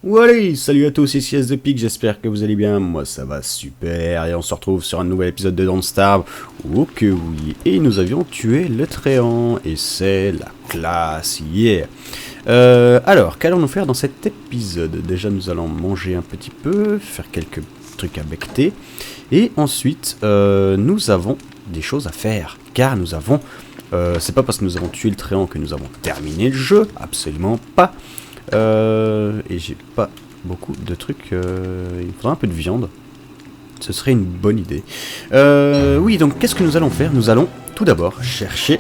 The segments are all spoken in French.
Allez, salut à tous, ici S2Pic, j'espère que vous allez bien, moi ça va super, et on se retrouve sur un nouvel épisode de Don't Starve, oh que oui, et nous avions tué le Tréant, et c'est la classe, yeah. Alors, qu'allons-nous faire dans cet épisode? Déjà nous allons manger un petit peu, faire quelques trucs à becter, et ensuite nous avons des choses à faire, car nous avons, c'est pas parce que nous avons tué le Tréant que nous avons terminé le jeu, absolument pas. Et j'ai pas beaucoup de trucs. Il me faudra un peu de viande. Ce serait une bonne idée. Oui, donc qu'est-ce que nous allons faire? Nous allons tout d'abord chercher.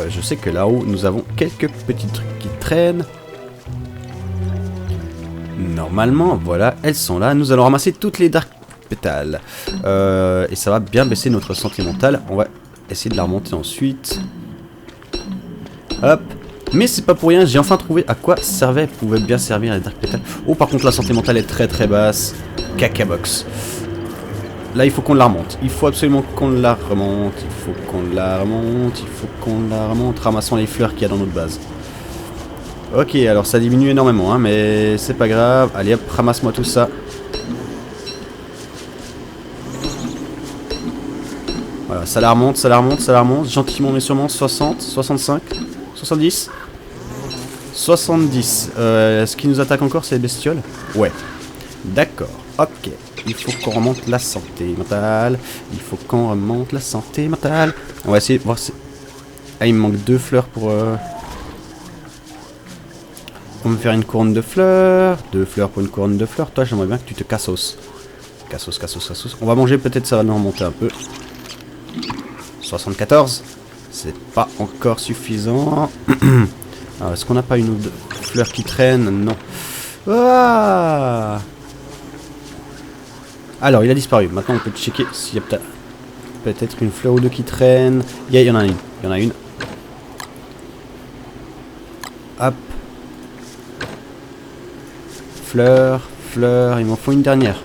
Je sais que là-haut, nous avons quelques petits trucs qui traînent. Normalement, voilà, elles sont là. Nous allons ramasser toutes les Dark Petals. Et ça va bien baisser notre santé mentale. On va essayer de la remonter ensuite. Hop. Mais c'est pas pour rien, j'ai enfin trouvé à quoi pouvaient bien servir les Dark Petals. Oh, par contre, la santé mentale est très très basse. Cacabox. Là, il faut qu'on la remonte. Il faut absolument qu'on la remonte. Il faut qu'on la remonte. Il faut qu'on la remonte. Ramassons les fleurs qu'il y a dans notre base. Ok, alors ça diminue énormément, hein, mais c'est pas grave. Allez hop, ramasse-moi tout ça. Voilà, ça la remonte, ça la remonte, ça la remonte. Gentiment mais sûrement. 60, 65, 70. 70. Ce qui nous attaque encore, c'est les bestioles? Ouais. D'accord. Ok. Il faut qu'on remonte la santé mentale. Il faut qu'on remonte la santé mentale. On va essayer de voir si... Ah, il me manque 2 fleurs pour... On va me faire une couronne de fleurs. 2 fleurs pour une couronne de fleurs. Toi, j'aimerais bien que tu te cassos. Cassos, cassos, cassos. On va manger, peut-être ça va nous remonter un peu. 74. C'est pas encore suffisant. Est-ce qu'on n'a pas une ou deux fleurs qui traînent? Non. Ah, alors, il a disparu. Maintenant, on peut checker s'il y a peut-être une fleur ou deux qui traînent. Il y en a une. Il y en a une. Hop. Fleur, fleur. Il m'en faut une dernière.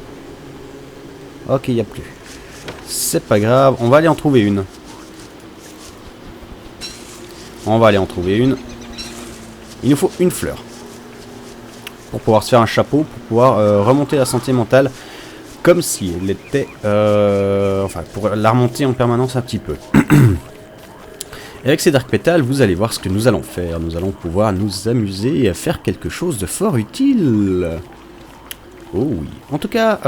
Ok, il n'y a plus. C'est pas grave. On va aller en trouver une. On va aller en trouver une. Il nous faut une fleur pour pouvoir se faire un chapeau, pour pouvoir remonter la santé mentale comme si elle était... enfin, pour la remonter en permanence un petit peu. Et avec ces Dark Petals, vous allez voir ce que nous allons faire. Nous allons pouvoir nous amuser et faire quelque chose de fort utile. Oh oui. En tout cas,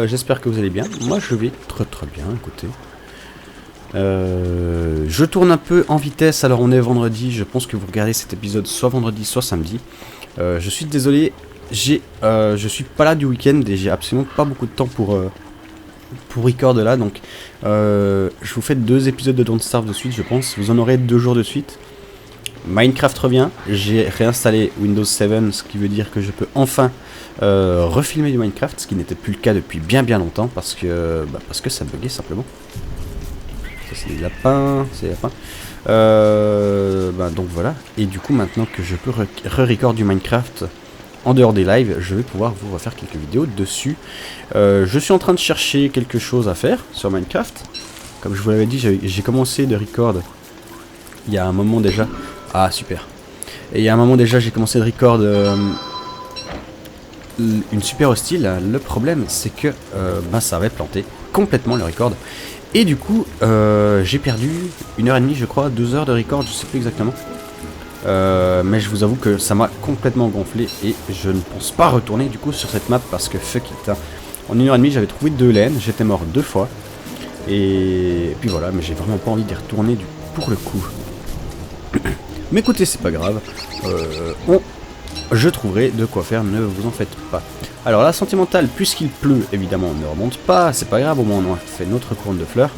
j'espère que vous allez bien. Moi, je vais très très bien, écoutez. Je tourne un peu en vitesse, alors on est vendredi, je pense que vous regardez cet épisode soit vendredi, soit samedi. Je suis désolé, je suis pas là du week-end et j'ai absolument pas beaucoup de temps pour record là, donc je vous fais 2 épisodes de Don't Starve de suite, je pense. Vous en aurez 2 jours de suite. Minecraft revient, j'ai réinstallé Windows 7, ce qui veut dire que je peux enfin refilmer du Minecraft, ce qui n'était plus le cas depuis bien longtemps, parce que ça buguait simplement. C'est des lapins, c'est des lapins. Donc voilà. Et du coup, maintenant que je peux re-record du Minecraft en dehors des lives, je vais pouvoir vous refaire quelques vidéos dessus. Je suis en train de chercher quelque chose à faire sur Minecraft. Comme je vous l'avais dit, j'ai commencé de record il y a un moment déjà. Ah, super. Et il y a un moment déjà, j'ai commencé de record une super hostile. Le problème, c'est que ça avait planté complètement le record. Et du coup, j'ai perdu 1h30, je crois, 2 heures de record, je sais plus exactement. Mais je vous avoue que ça m'a complètement gonflé et je ne pense pas retourner du coup sur cette map parce que fuck it. Hein. En 1h30, j'avais trouvé 2 laines, j'étais mort 2 fois. Et puis voilà, mais j'ai vraiment pas envie d'y retourner pour le coup. Mais écoutez, c'est pas grave. Je trouverai de quoi faire, ne vous en faites pas. Alors la santé mentale, puisqu'il pleut, évidemment, on ne remonte pas, c'est pas grave, au moins on a fait notre couronne de fleurs.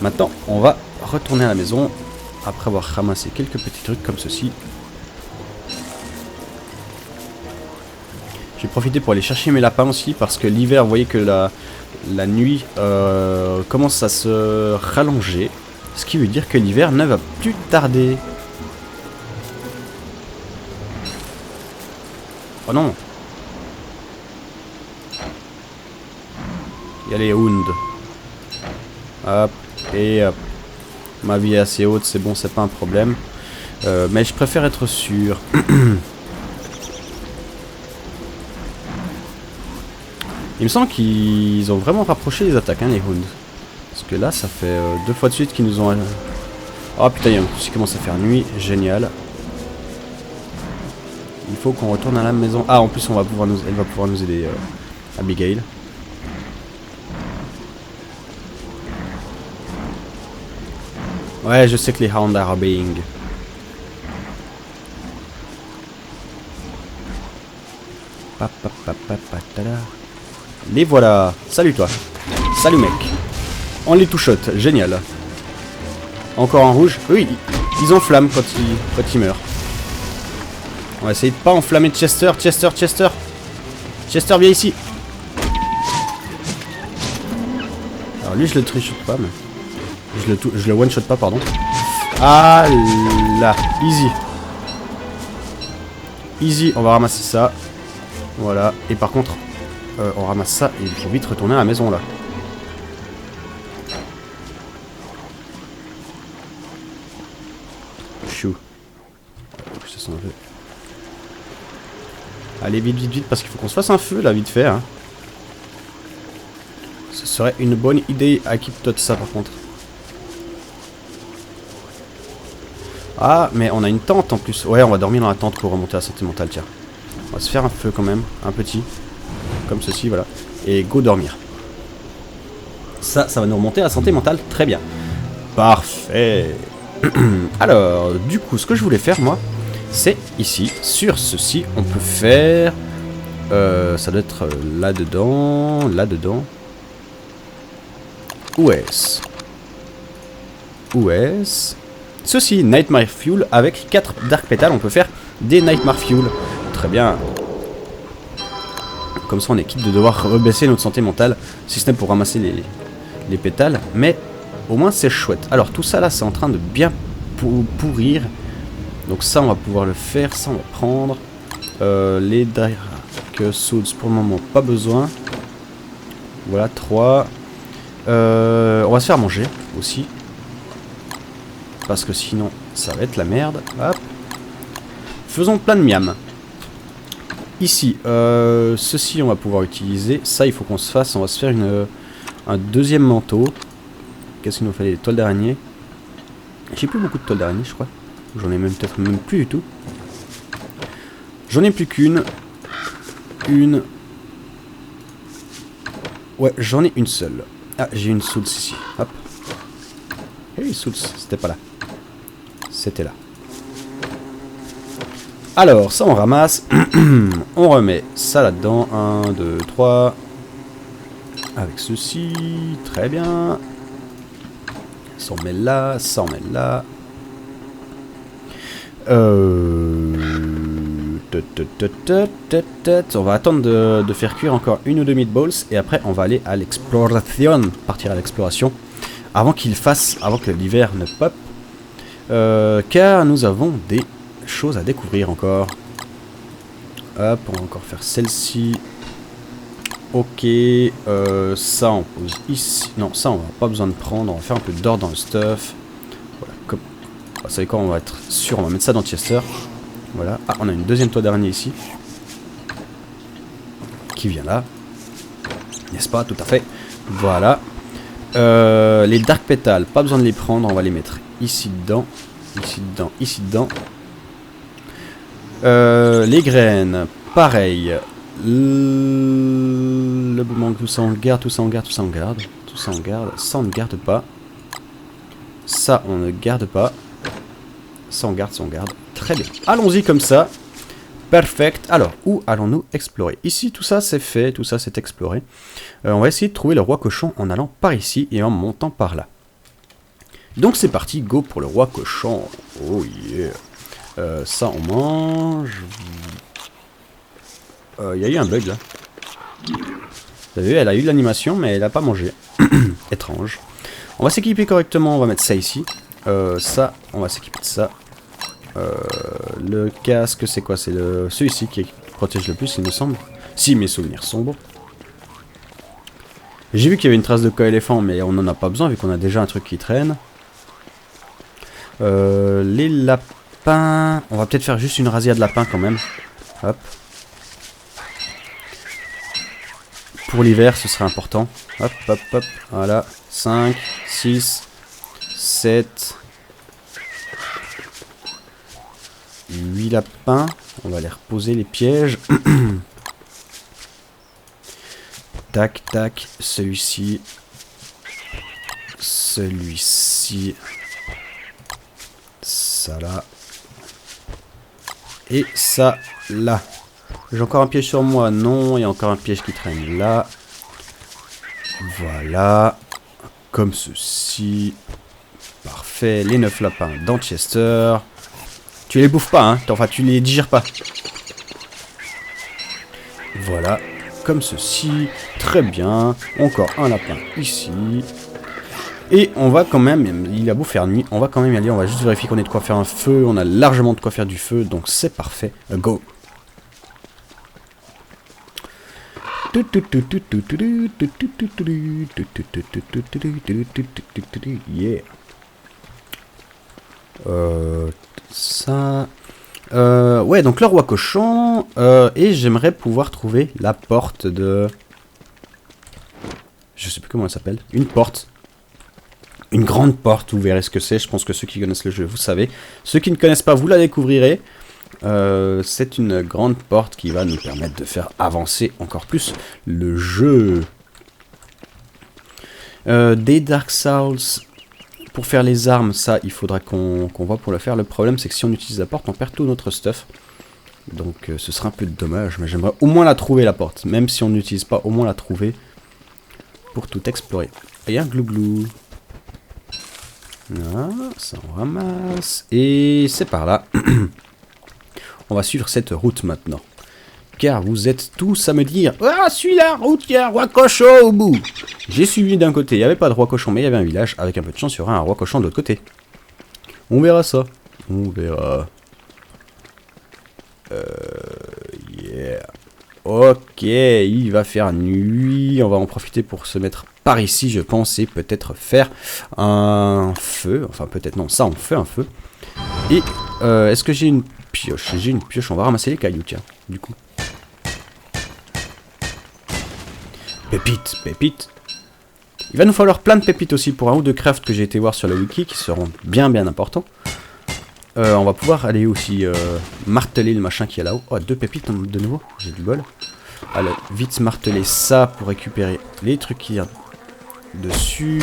Maintenant, on va retourner à la maison, après avoir ramassé quelques petits trucs comme ceci. J'ai profité pour aller chercher mes lapins aussi, parce que l'hiver, vous voyez que la nuit commence à se rallonger, ce qui veut dire que l'hiver ne va plus tarder. Oh non! Il y a les hounds. Hop, et hop. Ma vie est assez haute, c'est bon, c'est pas un problème. Mais je préfère être sûr. Il me semble qu'ils ont vraiment rapproché les attaques, hein, les Hounds. Parce que là, ça fait 2 fois de suite qu'ils nous ont... Oh putain, il commence à faire nuit. Génial. Il faut qu'on retourne à la maison. Ah, en plus, elle va pouvoir nous aider, Abigail. Ouais, je sais que les Hounds are being. Les voilà. Salut toi. Salut mec. On les two-shot. Génial. Encore en rouge. Oui, ils enflamment quand ils meurent. On va essayer de pas enflammer Chester. Chester, viens ici. Alors lui, je le trichote pas, mais... Je le one-shot pas, pardon. Ah là. Easy. Easy, on va ramasser ça. Voilà. Et par contre, on ramasse ça et il faut vite retourner à la maison, là. Chou. Ça sent un peu... Allez, vite, parce qu'il faut qu'on se fasse un feu, là, vite fait. Hein. Ce serait une bonne idée. Équipe-toi de ça, par contre. Ah, mais on a une tente, en plus. Ouais, on va dormir dans la tente pour remonter à la santé mentale, tiens. On va se faire un feu, quand même. Un petit. Comme ceci, voilà. Et go dormir. Ça va nous remonter à la santé mentale. Très bien. Parfait. Alors, du coup, ce que je voulais faire, moi... C'est ici, sur ceci, on peut faire... ça doit être là-dedans, là-dedans. Où est-ce? Où est-ce? Ceci, Nightmare Fuel, avec 4 Dark Petals, on peut faire des Nightmare Fuel. Très bien. Comme ça, on est quitte de devoir rebaisser notre santé mentale, si ce n'est pour ramasser les pétales. Mais au moins, c'est chouette. Alors, tout ça, là, c'est en train de bien pourrir. Donc ça on va pouvoir le faire, ça on va prendre. Les Dark Souls pour le moment pas besoin. Voilà 3. On va se faire manger aussi. Parce que sinon ça va être la merde. Hop. Faisons plein de miam. Ici, ceci on va pouvoir utiliser. Ça il faut qu'on se fasse, on va se faire un deuxième manteau. Qu'est-ce qu'il nous fallait? Des toiles d'araignée. J'ai plus beaucoup de toiles d'araignée je crois. J'en ai peut-être même plus du tout. J'en ai plus qu'une. Une. Ouais, j'en ai une seule. Ah, j'ai une Souls ici. Hop. Hey, Souls, c'était pas là. C'était là. Alors, ça on ramasse. On remet ça là-dedans. 1, 2, 3. Avec ceci. Très bien. Ça on met là. Ça on met là. On va attendre de faire cuire encore 1 ou 2 meatballs et après on va aller à l'exploration, partir à l'exploration avant que l'hiver ne pop, car nous avons des choses à découvrir encore. Hop, on va encore faire celle-ci. Ok, ça on pose ici. Non, ça on va pas besoin de prendre, on va faire un peu d'or dans le stuff. Voilà, comme... Vous savez quoi, on va être sûr, on va mettre ça dans Chester. Voilà. Ah, on a une deuxième toile d'araignée ici. Qui vient là. N'est-ce pas? Tout à fait. Voilà. Les Dark Petals, pas besoin de les prendre, on va les mettre ici dedans. Ici dedans, ici dedans. Les graines, pareil. Le manque, tout ça on garde, tout ça on garde, tout ça on garde. Tout ça on garde, ça on ne garde pas. Ça on ne garde pas. Ça on garde, ça on garde. Très bien. Allons-y comme ça. Perfect. Alors, où allons-nous explorer? Ici, tout ça c'est fait, tout ça c'est exploré. On va essayer de trouver le roi cochon en allant par ici et en montant par là. Donc c'est parti, go pour le roi cochon. Oh yeah. Ça on mange. Il y a eu un bug là. Vous avez vu, elle a eu l'animation mais elle a pas mangé. Étrange. On va s'équiper correctement, on va mettre ça ici. Ça, on va s'équiper de ça. Le casque, c'est quoi? C'est celui-ci qui protège le plus, il me semble. Si mes souvenirs sont bons. J'ai vu qu'il y avait une trace de coéléphant, mais on n'en a pas besoin vu qu'on a déjà un truc qui traîne. Les lapins... On va peut-être faire juste une razzia de lapins quand même. Hop. pour l'hiver, ce serait important. Hop, hop, hop. Voilà. 5, 6, 7, 8 lapins. On va les reposer, les pièges. Tac, tac. Celui-ci. Celui-ci. Ça là. Et ça là. J'ai encore un piège sur moi. Non, il y a encore un piège qui traîne là. Voilà. Comme ceci. Parfait. Les 9 lapins dans Chester. Tu les bouffes pas, hein. Enfin, tu les digères pas. Voilà. Comme ceci. Très bien. Encore un lapin ici. Et on va quand même, il a beau faire nuit, on va quand même y aller, on va juste vérifier qu'on ait de quoi faire un feu, on a largement de quoi faire du feu, donc c'est parfait. Go! Yeah! Ça... ouais, donc le roi cochon, et j'aimerais pouvoir trouver la porte de... Je sais plus comment elle s'appelle, une porte. Une grande porte, vous verrez ce que c'est. Je pense que ceux qui connaissent le jeu, vous savez. Ceux qui ne connaissent pas, vous la découvrirez. C'est une grande porte qui va nous permettre de faire avancer encore plus le jeu. Des Dark Souls, pour faire les armes, ça, il faudra qu'on voit pour le faire. Le problème, c'est que si on utilise la porte, on perd tout notre stuff. Donc ce sera un peu dommage, mais j'aimerais au moins la trouver, la porte. Même si on n'utilise pas, au moins la trouver pour tout explorer. Et un glou-glou. Là, ça on ramasse. Et c'est par là. On va suivre cette route maintenant. Car vous êtes tous à me dire: ah, suis la route, il y a un roi cochon au bout. J'ai suivi d'un côté, il n'y avait pas de roi cochon, mais il y avait un village. Avec un peu de chance, il y aura un roi cochon de l'autre côté. On verra ça. On verra. Yeah. Ok, il va faire nuit. On va en profiter pour se mettre par ici, je pense, et peut-être faire un feu. Enfin, peut-être non, ça, on fait un feu. Et est-ce que j'ai une pioche? J'ai une pioche, on va ramasser les cailloux, tiens, du coup. Pépites, pépites. Il va nous falloir plein de pépites aussi pour un ou deux crafts que j'ai été voir sur le wiki, qui seront bien importants. On va pouvoir aller aussi marteler le machin qui est là-haut. Oh, 2 pépites de nouveau, j'ai du bol. Allez, vite marteler ça pour récupérer les trucs qui y a dessus.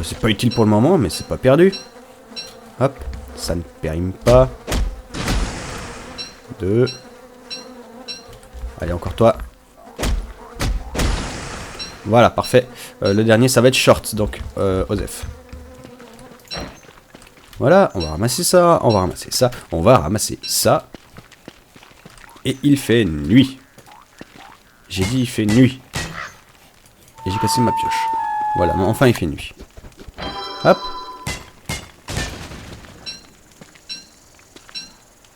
C'est pas utile pour le moment, mais c'est pas perdu. Hop, ça ne périme pas. 2. Allez, encore toi. Voilà, parfait. Le dernier, ça va être short, donc Osef. Voilà, on va ramasser ça, on va ramasser ça, on va ramasser ça. Et il fait nuit. J'ai dit il fait nuit. Et j'ai cassé ma pioche. Voilà, enfin il fait nuit. Hop.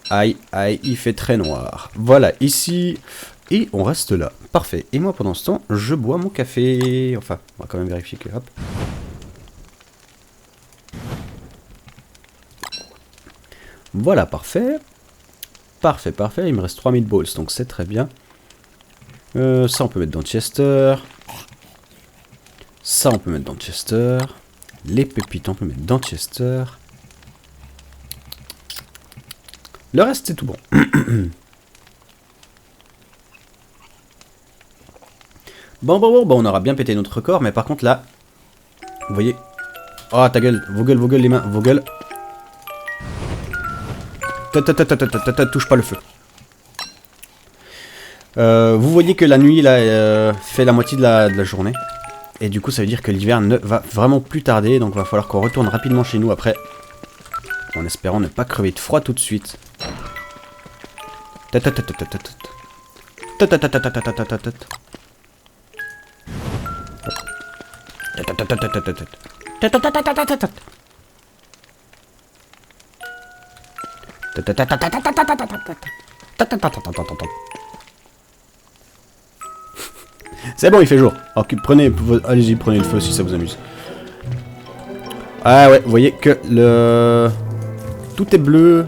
Aïe, aïe, il fait très noir. Voilà, ici. Et on reste là. Parfait. Et moi, pendant ce temps, je bois mon café. Enfin, on va quand même vérifier que... Hop. Voilà, parfait. Parfait, parfait. Il me reste 3 meatballs, donc c'est très bien. Ça, on peut mettre dans Chester. Ça, on peut mettre dans Chester. Les pépites, on peut mettre dans Chester. Le reste, c'est tout bon. Bon, on aura bien pété notre record, mais par contre, là... Vous voyez... Oh, ta gueule. Vos gueules, les mains. Vos gueules. Touche pas le feu. Vous voyez que la nuit là, fait la moitié de la journée. Et du coup ça veut dire que l'hiver ne va vraiment plus tarder. Donc il va falloir qu'on retourne rapidement chez nous après. En espérant ne pas crever de froid tout de suite. C'est bon, il fait jour. Alors, allez-y, prenez le feu si ça vous amuse. Ah ouais, vous voyez que le... Tout est bleu,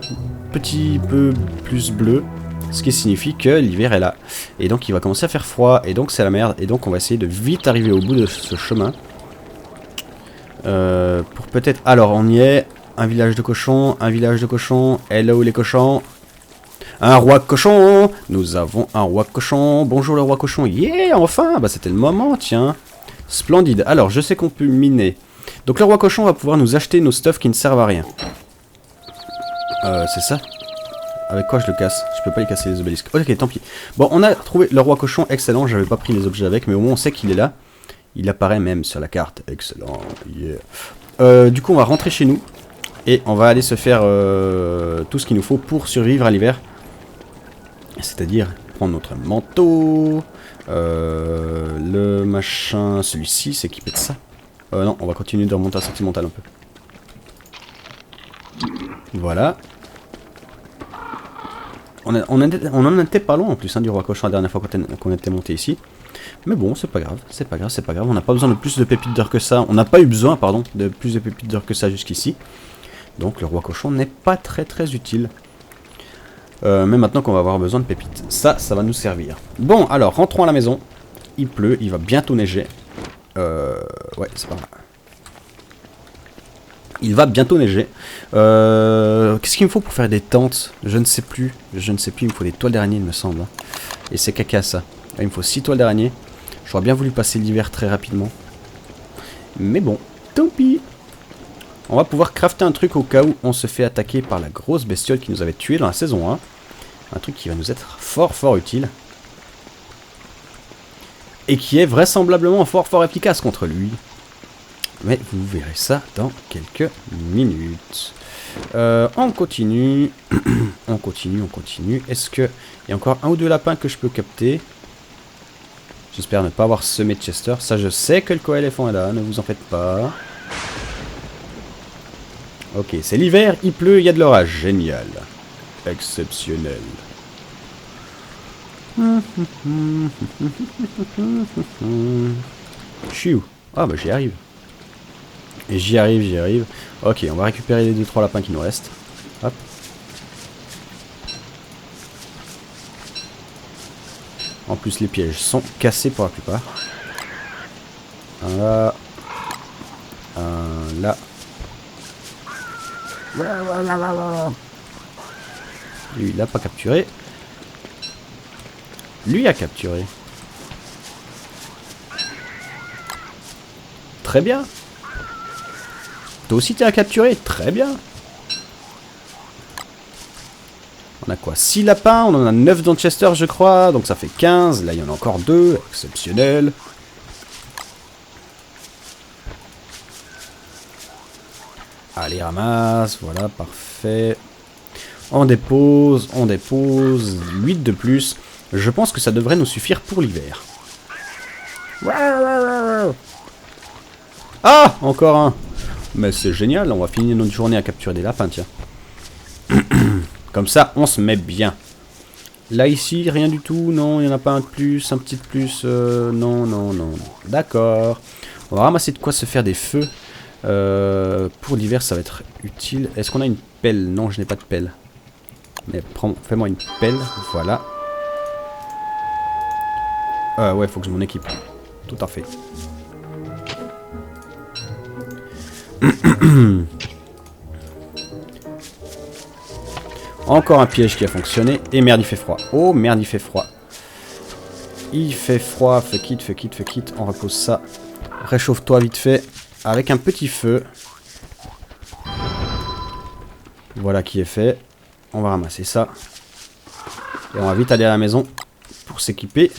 petit peu plus bleu. Ce qui signifie que l'hiver est là. Et donc il va commencer à faire froid. Et donc c'est la merde. Et donc on va essayer de vite arriver au bout de ce chemin. Pour peut-être... Alors on y est. Un village de cochons. Un village de cochons. Hello les cochons. Un roi cochon. Nous avons un roi cochon. Bonjour le roi cochon. Yeah, enfin. Bah c'était le moment, tiens. Splendide. Alors je sais qu'on peut miner. Donc le roi cochon va pouvoir nous acheter nos stuffs qui ne servent à rien. C'est ça? Avec quoi je le casse? Je peux pas les casser les obélisques. Ok, tant pis. Bon, on a trouvé le roi cochon, excellent. J'avais pas pris les objets avec, mais au moins on sait qu'il est là. Il apparaît même sur la carte. Excellent. Yeah. Du coup, on va rentrer chez nous. Et on va aller se faire tout ce qu'il nous faut pour survivre à l'hiver. C'est-à-dire prendre notre manteau. Le machin... Celui-ci, s'équiper de ça. Non, on va continuer de remonter à sentimental un peu. Voilà. On en était pas loin en plus hein, du roi cochon la dernière fois qu'on était monté ici. Mais bon, c'est pas grave, c'est pas grave, c'est pas grave. On n'a pas besoin de plus de pépites d'or que ça. On n'a pas eu besoin, pardon, de plus de pépites d'or que ça jusqu'ici. Donc le roi cochon n'est pas très très utile. Mais maintenant qu'on va avoir besoin de pépites, ça va nous servir. Bon, alors rentrons à la maison. Il pleut, il va bientôt neiger. Ouais, c'est pas mal. Il va bientôt neiger. Qu'est-ce qu'il me faut pour faire des tentes? Je ne sais plus. Je ne sais plus, il me faut des toiles d'araignée, il me semble. Et c'est caca ça. Il me faut 6 toiles d'araignée. J'aurais bien voulu passer l'hiver très rapidement. Mais bon, tant pis. On va pouvoir crafter un truc au cas où on se fait attaquer par la grosse bestiole qui nous avait tués dans la saison 1. Un truc qui va nous être fort fort utile. Et qui est vraisemblablement fort fort efficace contre lui. Mais vous verrez ça dans quelques minutes. On continue. On continue, on continue. Est-ce qu'il y a encore un ou deux lapins que je peux capter? J'espère ne pas avoir semé de Chester. Ça, je sais que le coéléphant est là, ne vous en faites pas. Ok, c'est l'hiver, il pleut, il y a de l'orage. Génial. Exceptionnel. Je suis où? Ah bah j'y arrive. J'y arrive, j'y arrive. Ok, on va récupérer les 2-3 lapins qui nous restent. Hop. En plus, les pièges sont cassés pour la plupart. Un là. Un là. Lui, il l'a pas capturé. Lui a capturé. Très bien. Toi aussi tu as capturé. Très bien. On a quoi? 6 lapins. On en a 9 dans Chester je crois. Donc ça fait 15. Là il y en a encore 2. Exceptionnel. Allez ramasse. Voilà parfait. On dépose. 8 de plus. Je pense que ça devrait nous suffire pour l'hiver. Ah, encore un. Mais c'est génial, on va finir notre journée à capturer des lapins, tiens. Comme ça, on se met bien. Là, ici, rien du tout. Non, il n'y en a pas un de plus, un petit de plus. Non, non, non. D'accord. On va ramasser de quoi se faire des feux. Pour l'hiver, ça va être utile. Est-ce qu'on a une pelle? Non, je n'ai pas de pelle. Mais fais-moi une pelle, voilà. Ouais, faut que je m'en équipe. Tout à fait. Encore un piège qui a fonctionné. Et merde, il fait froid. Oh, merde, il fait froid. Il fait froid. Fuck it, fuck it, fuck it. On repose ça. Réchauffe-toi vite fait. Avec un petit feu. Voilà qui est fait. On va ramasser ça. Et on va vite aller à la maison pour s'équiper.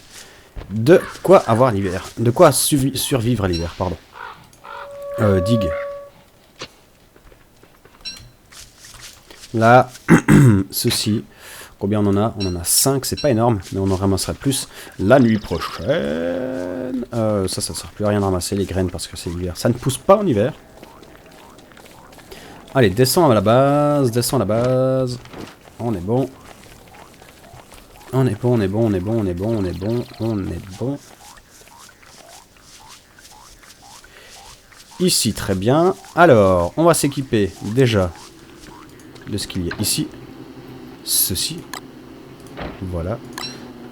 De quoi avoir l'hiver. De quoi survivre à l'hiver, pardon. Digue. Là, ceci. Combien on en a? On en a 5, c'est pas énorme, mais on en ramassera plus la nuit prochaine. Ça sert plus à rien de ramasser les graines parce que c'est l'hiver. Ça ne pousse pas en hiver. Allez, descends à la base, descends à la base. On est bon. On est bon, on est bon, on est bon, on est bon, on est bon, on est bon. Ici, très bien. Alors, on va s'équiper déjà de ce qu'il y a ici. Ceci. Voilà.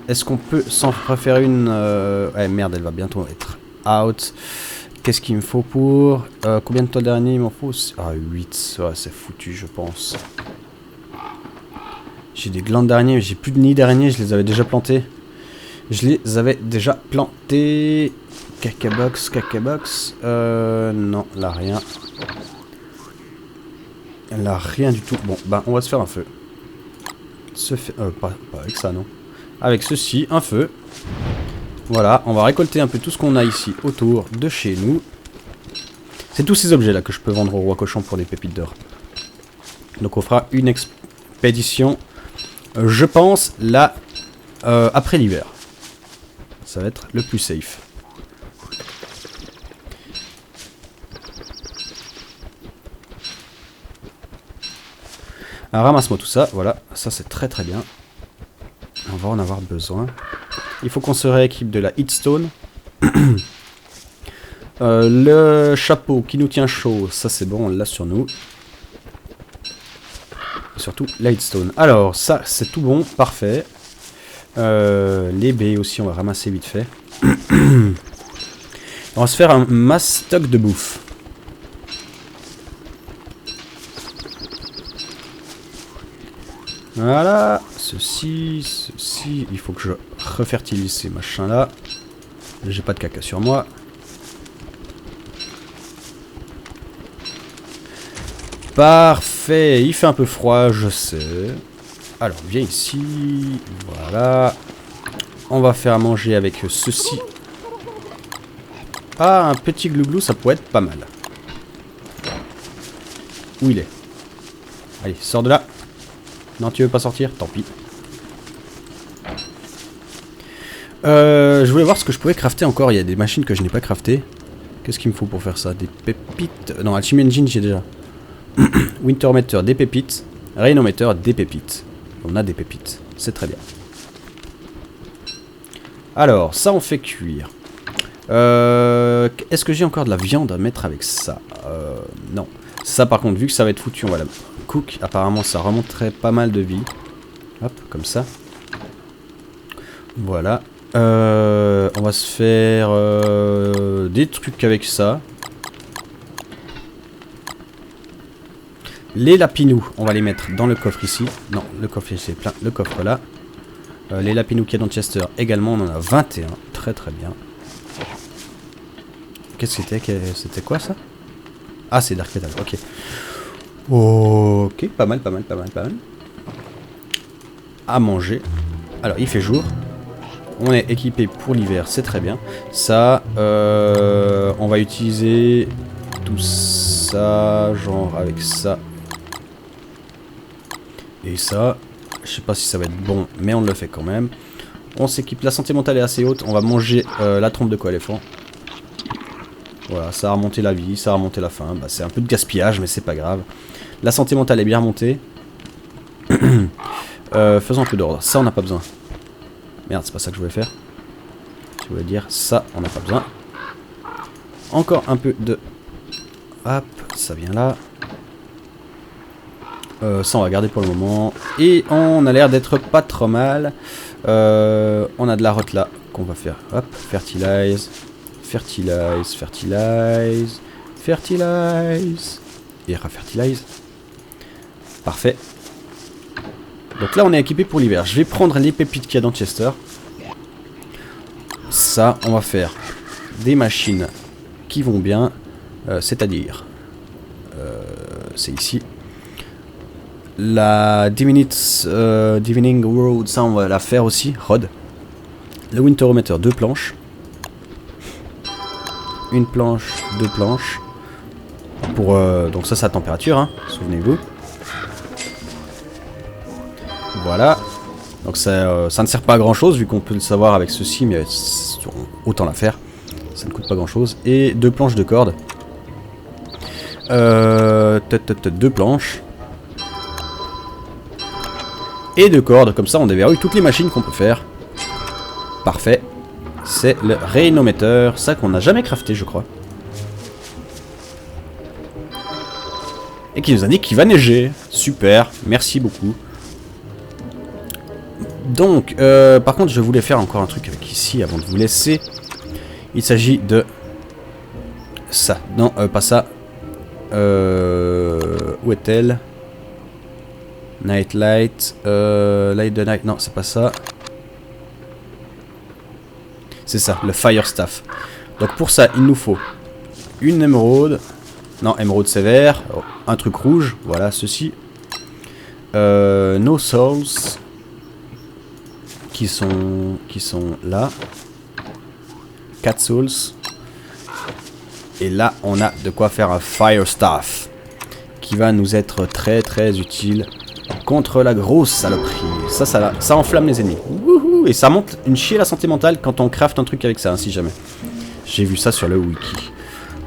Est-ce qu'on peut s'en refaire une ouais, merde, elle va bientôt être out. Qu'est-ce qu'il me faut pour... combien de toits derniers il m'en faut? Ah, 8. Ouais, c'est foutu, je pense. J'ai des glandes d'araignées, mais j'ai plus de nids d'araignées, je les avais déjà plantés. Je les avais déjà plantés. Cacabox, cacabox. Non, là rien. Là rien du tout. Bon, ben on va se faire un feu. Pas avec ça, non. Avec ceci, un feu. Voilà, on va récolter un peu tout ce qu'on a ici autour de chez nous. C'est tous ces objets là que je peux vendre au roi cochon pour des pépites d'or. Donc on fera une expédition, je pense, là, après l'hiver. Ça va être le plus safe. Alors ramasse-moi tout ça, voilà, ça c'est très très bien. On va en avoir besoin. Il faut qu'on se rééquipe de la Heatstone. Le chapeau qui nous tient chaud, ça c'est bon, on l'a sur nous. Et surtout la Heatstone. Alors ça c'est tout bon, parfait. Les baies aussi on va ramasser vite fait. On va se faire un mass stock de bouffe. Voilà, ceci, il faut que je refertilise ces machins là. J'ai pas de caca sur moi. Parfait, il fait un peu froid, je sais. Alors, viens ici, voilà. On va faire à manger avec ceci. Ah, un petit glouglou, ça pourrait être pas mal. Où il est? Allez, sors de là. Non, tu veux pas sortir? Tant pis. Je voulais voir ce que je pouvais crafter encore. Il y a des machines que je n'ai pas craftées. Qu'est-ce qu'il me faut pour faire ça? Des pépites. Non, Alchemy Engine, j'ai déjà. Wintermeter, des pépites. Rainometer, des pépites. On a des pépites. C'est très bien. Alors, ça, on fait cuire. Est-ce que j'ai encore de la viande à mettre avec ça? Non. Ça, par contre, vu que ça va être foutu, on va la cook. Apparemment, ça remonterait pas mal de vie. Hop, comme ça. Voilà. On va se faire des trucs avec ça. Les lapinous, on va les mettre dans le coffre ici. Non, le coffre ici est plein. Le coffre là. Les lapinous qu'il y a dans Chester également, on en a 21. Très très bien. Qu'est-ce que c'était? C'était quoi ça? Ah, c'est Dark Metal, ok. Ok, pas mal, pas mal, pas mal, pas mal. À manger. Alors, il fait jour. On est équipé pour l'hiver, c'est très bien. Ça, on va utiliser tout ça, genre avec ça. Et ça, je sais pas si ça va être bon, mais on le fait quand même. On s'équipe, la santé mentale est assez haute. On va manger la trompe de coéléphant. Voilà, ça a remonté la vie, ça a remonté la faim. Bah, c'est un peu de gaspillage, mais c'est pas grave. La santé mentale est bien remontée. Faisons un peu d'ordre. Ça, on n'a pas besoin. Merde, c'est pas ça que je voulais faire. Je voulais dire ça, on n'a pas besoin. Encore un peu de... Hop, ça vient là. Ça, on va garder pour le moment. Et on a l'air d'être pas trop mal. On a de la rotte là qu'on va faire. Hop, fertilize. Fertilize, fertilize, fertilize. Et refertilize. Parfait. Donc là, on est équipé pour l'hiver. Je vais prendre les pépites qu'il y a dans Chester. Ça, on va faire des machines qui vont bien. C'est-à-dire... c'est ici. La Divining Road, ça, on va la faire aussi. Rod. Le Winterometer, 2 planches. Une planche, 2 planches. Pour, donc ça, c'est la température, hein, souvenez-vous. Voilà. Donc ça ne sert pas à grand chose vu qu'on peut le savoir avec ceci, mais autant la faire. Ça ne coûte pas grand chose. Et 2 planches de corde. 2 planches. Et 2 cordes, comme ça on déverrouille toutes les machines qu'on peut faire. Parfait. C'est le Rainometer, ça qu'on n'a jamais crafté je crois. Et qui nous indique qu'il va neiger. Super, merci beaucoup. Donc, par contre, je voulais faire encore un truc avec ici avant de vous laisser. Il s'agit de ça. Non, pas ça. Où est-elle? Night light. Light the night. Non, c'est pas ça. C'est ça, le fire staff. Donc pour ça, il nous faut une émeraude. Non, émeraude sévère. Oh, un truc rouge. Voilà, ceci. No souls. Qui sont là. 4 souls. Et là, on a de quoi faire un fire staff. Qui va nous être très très utile contre la grosse saloperie. Ça enflamme les ennemis. Wouhou, et ça monte une chier la santé mentale quand on craft un truc avec ça, hein, si jamais. J'ai vu ça sur le wiki.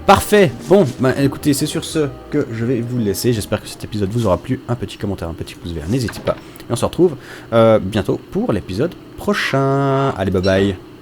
Parfait. Bon, bah, écoutez, c'est sur ce que je vais vous laisser. J'espère que cet épisode vous aura plu. Un petit commentaire, un petit pouce vert, n'hésitez pas. Et on se retrouve bientôt pour l'épisode prochain. Allez, bye bye.